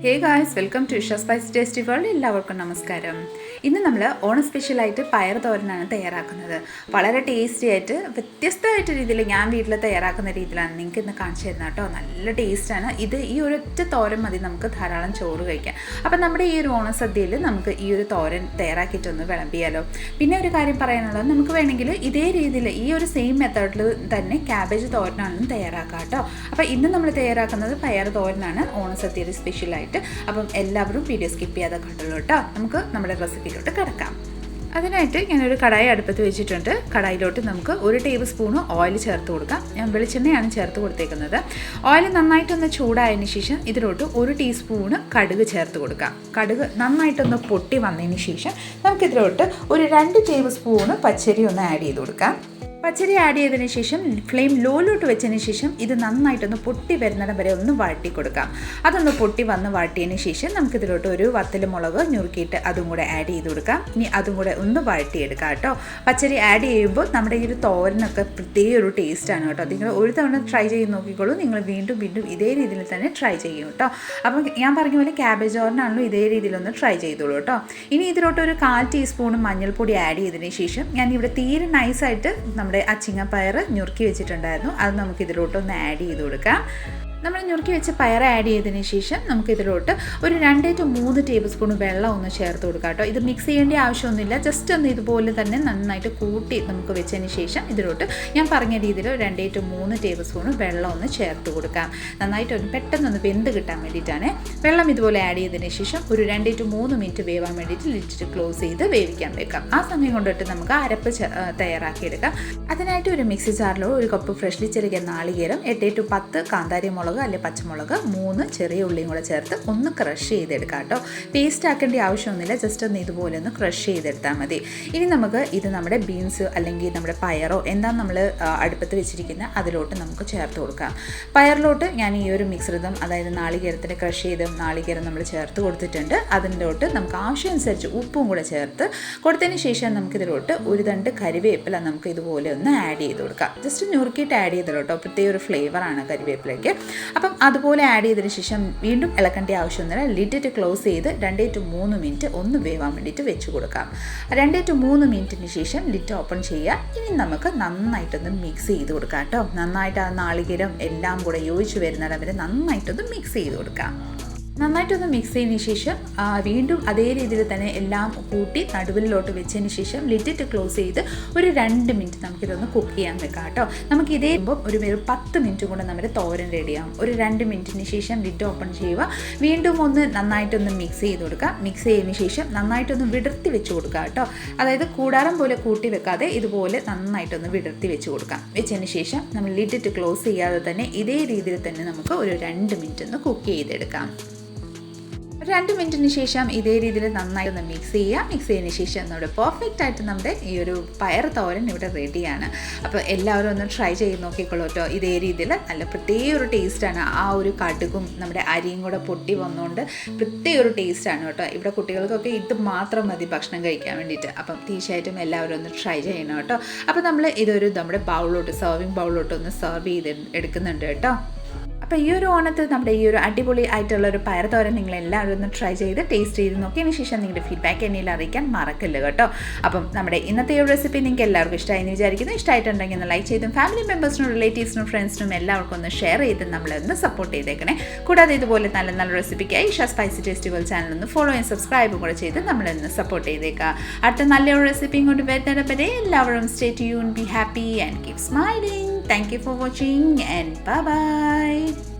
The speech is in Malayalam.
Hey guys, welcome to Isha spicy tasty world. എല്ലാവർക്കും നമസ്കാരം. ഇന്ന് നമ്മൾ ഓണം സ്പെഷ്യലായിട്ട് പയർ തോരനാണ് തയ്യാറാക്കുന്നത്. വളരെ ടേസ്റ്റി ആയിട്ട് വ്യത്യസ്തമായിട്ട് രീതിയിൽ ഞാൻ വീട്ടിൽ തയ്യാറാക്കുന്ന രീതിയിലാണ് നിങ്ങൾക്ക് ഇന്ന് കാണിച്ചു തരുന്നത് കേട്ടോ. നല്ല ടേസ്റ്റാണ് ഇത്. ഈ ഒരൊറ്റ തോരൻ മതി നമുക്ക് ധാരാളം ചോറ് കഴിക്കാൻ. അപ്പം നമ്മുടെ ഈ ഒരു ഓണസദ്യയിൽ നമുക്ക് ഈ ഒരു തോരൻ തയ്യാറാക്കിയിട്ടൊന്ന് വിളമ്പിയാലോ. പിന്നെ ഒരു കാര്യം പറയാനുള്ളത്, നമുക്ക് വേണമെങ്കിൽ ഇതേ രീതിയിൽ ഈ ഒരു സെയിം മെത്തേഡിൽ തന്നെ ക്യാബേജ് തോരനാണെന്നും തയ്യാറാക്കാം കേട്ടോ. അപ്പോൾ ഇന്ന് നമ്മൾ തയ്യാറാക്കുന്നത് പയർ തോരനാണ് ഓണസദ്യയിൽ സ്പെഷ്യലായിട്ട്. അപ്പം എല്ലാവരും വീഡിയോ സ്കിപ്പ് ചെയ്യാതെ കണ്ടുള്ളൂ കേട്ടോ. നമുക്ക് നമ്മുടെ റെസിപ്പിയിലോട്ട് കിടക്കാം. അതിനായിട്ട് ഞാനൊരു കടായി അടുപ്പത്ത് വെച്ചിട്ടുണ്ട്. കടായിലോട്ട് നമുക്ക് 1 ടേബിൾ സ്പൂൺ ഓയിൽ ചേർത്ത് കൊടുക്കാം. ഞാൻ വെളിച്ചെണ്ണയാണ് ചേർത്ത് കൊടുത്തേക്കുന്നത്. ഓയിൽ നന്നായിട്ടൊന്ന് ചൂടായതിന് ശേഷം ഇതിലോട്ട് 1 ടീസ്പൂണ് കടുക് ചേർത്ത് കൊടുക്കാം. കടുക് നന്നായിട്ടൊന്ന് പൊട്ടി വന്നതിന് ശേഷം നമുക്കിതിലോട്ട് ഒരു 2 ടേബിൾ സ്പൂണ് പച്ചരി ഒന്ന് ആഡ് ചെയ്ത് കൊടുക്കാം. പച്ചരി ആഡ് ചെയ്തതിന് ശേഷം ഫ്ലെയിം ലോയിലോട്ട് വെച്ചതിന് ശേഷം ഇത് നന്നായിട്ടൊന്ന് പൊട്ടി വരുന്നിടം വരെ ഒന്ന് വഴറ്റി കൊടുക്കാം. അതൊന്ന് പൊട്ടി വന്ന് വഴറ്റിയതിന് ശേഷം നമുക്കിതിലോട്ട് ഒരു വത്തൽ മുളക് ഞുറുക്കിയിട്ട് അതും കൂടെ ആഡ് ചെയ്ത് കൊടുക്കാം. ഇനി അതും കൂടെ ഒന്ന് വഴറ്റിയെടുക്കാം കേട്ടോ. പച്ചരി ആഡ് ചെയ്യുമ്പോൾ നമ്മുടെ ഈ ഒരു തോരനൊക്കെ പ്രത്യേക ഒരു ടേസ്റ്റാണ് കേട്ടോ. നിങ്ങൾ ഒരു തവണ ട്രൈ ചെയ്ത് നോക്കിക്കോളൂ. നിങ്ങൾ വീണ്ടും ഇതേ രീതിയിൽ തന്നെ ട്രൈ ചെയ്യും കേട്ടോ. അപ്പം ഞാൻ പറഞ്ഞ പോലെ ക്യാബേജ് തോരനാണല്ലോ, ഇതേ രീതിയിലൊന്ന് ട്രൈ ചെയ്തോളൂ കേട്ടോ. ഇനി ഇതിലോട്ട് ഒരു 1/4 ടീസ്പൂൺ മഞ്ഞൾപ്പൊടി ആഡ് ചെയ്തതിന് ശേഷം ഞാനിവിടെ തീരെ നൈസായിട്ട് നമ്മുടെ അച്ചിങ്ങപ്പയർ ഞുറുക്കി വെച്ചിട്ടുണ്ടായിരുന്നു. അത് നമുക്ക് ഇതിലോട്ടൊന്ന് ആഡ് ചെയ്ത് കൊടുക്കാം. നമ്മൾ ഞുറുക്കി വെച്ച് പയർ ആഡ് ചെയ്തതിന് ശേഷം നമുക്കിതിലോട്ട് ഒരു 2 to 3 ടേബിൾ സ്പൂൺ വെള്ളം ഒന്ന് ചേർത്ത് കൊടുക്കാം കേട്ടോ. ഇത് മിക്സ് ചെയ്യേണ്ട ആവശ്യമൊന്നുമില്ല. ജസ്റ്റ് ഒന്ന് ഇതുപോലെ തന്നെ നന്നായിട്ട് കൂട്ടി നമുക്ക് വെച്ചതിന് ശേഷം ഇതിലോട്ട് ഞാൻ പറഞ്ഞ രീതിയിൽ 2 to 3 ടേബിൾ സ്പൂൺ വെള്ളം ഒന്ന് ചേർത്ത് കൊടുക്കാം. നന്നായിട്ടൊന്ന് പെട്ടെന്നൊന്ന് വെന്ത് കിട്ടാൻ വേണ്ടിയിട്ടാണ്. വെള്ളം ഇതുപോലെ ആഡ് ചെയ്തതിന് ശേഷം ഒരു 2 to 3 മിനിറ്റ് വേവാൻ വേണ്ടിയിട്ട് ലിറ്റ് ക്ലോസ് ചെയ്ത് വേവിക്കാൻ വെക്കാം. ആ സമയം കൊണ്ടിട്ട് നമുക്ക് അരപ്പ് തയ്യാറാക്കിയെടുക്കാം. അതിനായിട്ട് ഒരു മിക്സി ജാറിലോ 1 കപ്പ് ഫ്രഷ്ലി ചെറിയ നാളികേരം, 8 to 10 കാന്താരി മുളക് അല്ലെ പച്ചമുളക്, 3 ചെറിയ ഉള്ളിയും കൂടെ ചേർത്ത് ഒന്ന് ക്രഷ് ചെയ്തെടുക്കാം കേട്ടോ. പേസ്റ്റ് ആക്കേണ്ട ആവശ്യമൊന്നുമില്ല. ജസ്റ്റ് ഒന്ന് ഇതുപോലെ ഒന്ന് ക്രഷ് ചെയ്തെടുത്താൽ മതി. ഇനി നമുക്ക് ഇത് നമ്മുടെ ബീൻസ് അല്ലെങ്കിൽ നമ്മുടെ പയറോ എന്താണ് നമ്മൾ അടുപ്പത്ത് വെച്ചിരിക്കുന്നത് അതിലോട്ട് നമുക്ക് ചേർത്ത് കൊടുക്കാം. പയറിലോട്ട് ഞാൻ ഈ ഒരു മിശ്രിതം, അതായത് നാളികേരത്തിന് ക്രഷ് ചെയ്ത് നാളികേരം നമ്മൾ ചേർത്ത് കൊടുത്തിട്ടുണ്ട്. അതിലോട്ട് നമുക്ക് ആവശ്യമനുസരിച്ച് ഉപ്പും കൂടെ ചേർത്ത് കൊടുത്തതിന് ശേഷം നമുക്കിതിലോട്ട് ഒരു തണ്ട് കരിവേപ്പില നമുക്ക് ഇതുപോലെ ഒന്ന് ആഡ് ചെയ്ത് കൊടുക്കാം. ജസ്റ്റ് ഞുറുക്കിയിട്ട് ആഡ് ചെയ്തോട്ടോ. പ്രത്യേക ഒരു ഫ്ലേവറാണ് കരിവേപ്പിലയ്ക്ക്. അപ്പം അതുപോലെ ആഡ് ചെയ്തതിന് ശേഷം വീണ്ടും ഇളക്കേണ്ട ആവശ്യമൊന്നുമില്ല. ലിഡിറ്റ് ക്ലോസ് ചെയ്ത് 2 to 3 മിനിറ്റ് ഒന്ന് വേവാൻ വേണ്ടിയിട്ട് വെച്ച് കൊടുക്കാം. 2 to 3 മിനിറ്റിന് ശേഷം ലിഡ് ഓപ്പൺ ചെയ്യുക. ഇനി നമുക്ക് നന്നായിട്ടൊന്ന് മിക്സ് ചെയ്ത് കൊടുക്കാം കേട്ടോ. നന്നായിട്ട് ആ നാളികേരം എല്ലാം കൂടെ യോജിച്ച് വരുന്നിടം വരെ നന്നായിട്ടൊന്ന് മിക്സ് ചെയ്ത് കൊടുക്കാം. നന്നായിട്ടൊന്ന് മിക്സ് ചെയ്തതിന് ശേഷം വീണ്ടും അതേ രീതിയിൽ തന്നെ എല്ലാം കൂട്ടി നടുവിലോട്ട് വെച്ചതിന് ശേഷം ലിഡിറ്റ് ക്ലോസ് ചെയ്ത് ഒരു 2 മിനിറ്റ് നമുക്കിതൊന്ന് കുക്ക് ചെയ്യാൻ വെക്കാം കേട്ടോ. നമുക്ക് ഇതേ ഒരു 10 മിനിറ്റ് കൊണ്ട് നമ്മുടെ തോരൻ റെഡിയാവും. ഒരു 2 മിനിറ്റിന് ശേഷം ലിഡ് ഓപ്പൺ ചെയ്യുക. വീണ്ടും ഒന്ന് നന്നായിട്ടൊന്ന് മിക്സ് ചെയ്ത് കൊടുക്കുക. മിക്സ് ചെയ്തതിന് ശേഷം നന്നായിട്ടൊന്ന് വിടർത്തി വെച്ച് കൊടുക്കുക കേട്ടോ. അതായത് കൂടാരം പോലെ കൂട്ടി വെക്കാതെ ഇതുപോലെ നന്നായിട്ടൊന്ന് വിടർത്തി വെച്ച് കൊടുക്കാം. വെച്ചതിന് ശേഷം നമ്മൾ ലിഡിറ്റ് ക്ലോസ് ചെയ്യാതെ തന്നെ ഇതേ രീതിയിൽ തന്നെ നമുക്ക് ഒരു 2 മിനിറ്റ് ഒന്ന് കുക്ക് ചെയ്തെടുക്കാം. 2 മിനിറ്റിന് ശേഷം ഇതേ രീതിയിൽ നന്നായി ഒന്ന് മിക്സ് ചെയ്യുക. മിക്സ് ചെയ്തതിന് ശേഷം നമ്മുടെ പെർഫെക്റ്റ് ആയിട്ട് നമ്മുടെ ഈ ഒരു പയർ തോരൻ ഇവിടെ റെഡിയാണ്. അപ്പോൾ എല്ലാവരും ഒന്ന് ട്രൈ ചെയ്ത് നോക്കിക്കോളൂ കേട്ടോ. ഇതേ രീതിയിൽ നല്ല പ്രത്യേക ഒരു ടേസ്റ്റാണ്. ആ ഒരു കടുകും നമ്മുടെ അരിയും കൂടെ പൊട്ടി വന്നുകൊണ്ട് പ്രത്യേക ഒരു ടേസ്റ്റാണ് കേട്ടോ. ഇവിടെ കുട്ടികൾക്കൊക്കെ ഇത് മാത്രം മതി ഭക്ഷണം കഴിക്കാൻ വേണ്ടിയിട്ട്. അപ്പം തീർച്ചയായിട്ടും എല്ലാവരും ഒന്ന് ട്രൈ ചെയ്യണം കേട്ടോ. അപ്പോൾ നമ്മൾ ഇതൊരു നമ്മുടെ ബൗളിലോട്ട്, സെർവിങ് ബൗളിലോട്ട് ഒന്ന് സെർവ് ചെയ്ത് എടുക്കുന്നുണ്ട് കേട്ടോ. അപ്പോൾ ഈ ഒരു ഓണത്തിൽ നമ്മുടെ ഈ ഒരു അടിപൊളി ആയിട്ടുള്ള ഒരു പയർ തോരൻ നിങ്ങൾ എല്ലാവരും ഒന്ന് ട്രൈ ചെയ്ത് ടേസ്റ്റ് ചെയ്ത് നോക്കിയതിന് ശേഷം നിങ്ങളുടെ ഫീഡ്ബാക്ക് എന്നിൽ അറിയിക്കാൻ മറക്കല്ല കേട്ടോ. അപ്പം നമ്മുടെ ഇന്നത്തെ ഈ റെസിപ്പി നിങ്ങൾക്ക് എല്ലാവർക്കും ഇഷ്ടമായെന്ന് വിചാരിക്കുന്നു. ഇഷ്ടമായിട്ടുണ്ടെങ്കിൽ ഒന്ന് ലൈക്ക് ചെയ്തും ഫാമിലി മെമ്പേഴ്സിനും റിലേറ്റീവ്സിനും ഫ്രണ്ട്സിനും എല്ലാവർക്കും ഒന്ന് ഷെയർ ചെയ്ത് നമ്മളൊന്ന് സപ്പോർട്ട് ചെയ്തേക്കണേ. കൂടാതെ ഇതുപോലെ നല്ല നല്ല റെസിപ്പിക്കായി Isha spicy tasty world channel ഒന്ന് ഫോളോ ചെയ്യാൻ സബ്സ്ക്രൈബും കൂടെ ചെയ്ത് നമ്മളൊന്ന് സപ്പോർട്ട് ചെയ്തേക്കാം. അടുത്ത നല്ലൊരു റെസിപ്പിയും കൊണ്ട് വരുന്നവരെ എല്ലാവരും stay tune, be happy and keep smiling. Thank you for watching and bye-bye.